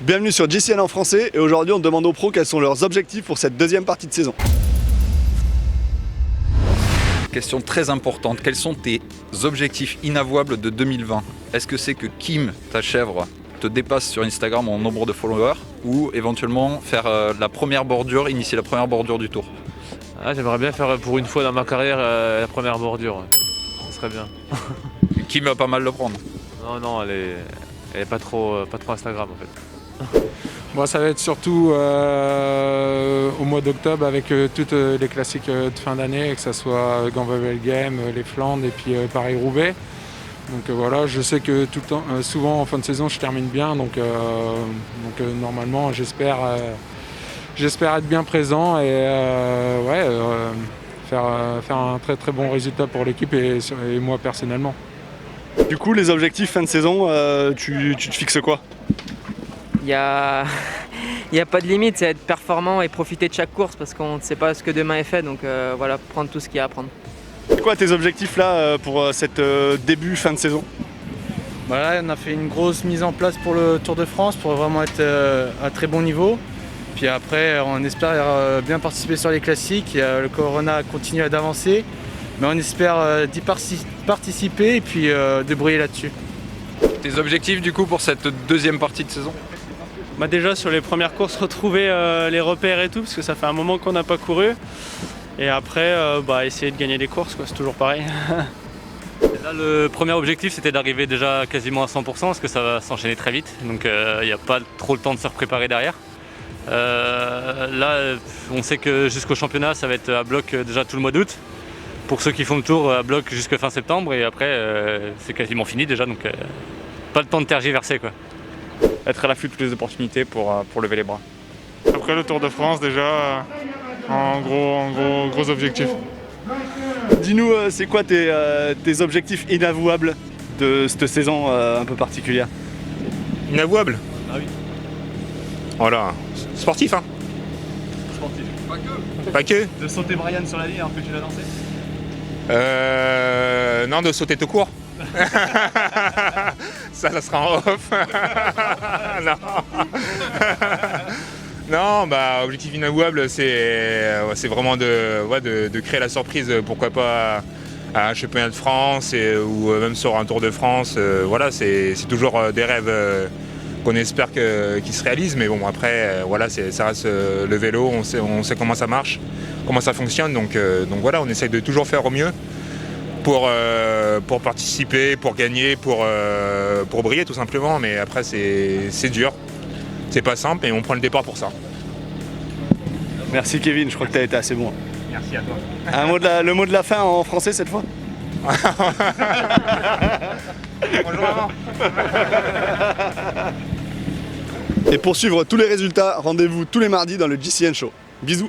Bienvenue sur JCN en français et aujourd'hui on demande aux pros quels sont leurs objectifs pour cette deuxième partie de saison. Question très importante, quels sont tes objectifs inavouables de 2020? Est-ce que c'est que Kim, ta chèvre, te dépasse sur Instagram en nombre de followers ou éventuellement faire la première bordure, initier la première bordure du tour? J'aimerais bien faire pour une fois dans ma carrière la première bordure, ouais. Ça serait bien. Kim va pas mal le prendre. Non, elle est pas trop Instagram en fait. Bon, ça va être surtout au mois d'octobre avec toutes les classiques de fin d'année, que ce soit Gambavel Game, les Flandres et puis Paris-Roubaix. Donc voilà, je sais que tout le temps, souvent en fin de saison je termine bien, donc normalement j'espère être bien présent et faire un très très bon résultat pour l'équipe et moi personnellement. Du coup les objectifs fin de saison, tu te fixes quoi? Il n'y a pas de limite, c'est être performant et profiter de chaque course parce qu'on ne sait pas ce que demain est fait, donc voilà, prendre tout ce qu'il y a à prendre. C'est quoi tes objectifs là pour cette début fin de saison? Voilà, on a fait une grosse mise en place pour le Tour de France pour vraiment être à très bon niveau. Puis après, on espère bien participer sur les classiques. Le Corona continue d'avancer, mais on espère d'y participer et puis de briller là-dessus. Tes objectifs du coup pour cette deuxième partie de saison? Déjà sur les premières courses, retrouver les repères et tout, parce que ça fait un moment qu'on n'a pas couru. Et après, essayer de gagner des courses, c'est toujours pareil. Là, le premier objectif, c'était d'arriver déjà quasiment à 100%, parce que ça va s'enchaîner très vite. Donc il n'y a pas trop le temps de se préparer derrière. Là, on sait que jusqu'au championnat, ça va être à bloc déjà tout le mois d'août. Pour ceux qui font le tour, à bloc jusqu'à fin septembre. Et après, c'est quasiment fini déjà, donc pas le temps de tergiverser, quoi. Être à l'affût de toutes les opportunités pour lever les bras. Après le Tour de France déjà, en gros objectif. Dis-nous c'est quoi tes objectifs inavouables de cette saison un peu particulière? Inavouable? Ah oui. Voilà, sportif hein. Sportif. Pas que. Pas que. De sauter Brian sur la ligne alors que tu l'as lancé? Non, de sauter tout court. ça sera en off. Non. Non, objectif inavouable, c'est vraiment de créer la surprise, pourquoi pas à un championnat de France ou même sur un Tour de France. Voilà, c'est toujours des rêves qu'on espère qu'ils se réalisent, mais bon après, ça reste le vélo, on sait comment ça marche, comment ça fonctionne, donc voilà, on essaye de toujours faire au mieux pour participer, pour gagner, pour briller tout simplement, mais après c'est dur, c'est pas simple et on prend le départ pour ça. Merci Kevin, je crois que tu as été assez bon. Merci à toi. Le mot de la fin en français cette fois? Bonjour. Et pour suivre tous les résultats, rendez-vous tous les mardis dans le JCN Show. Bisous.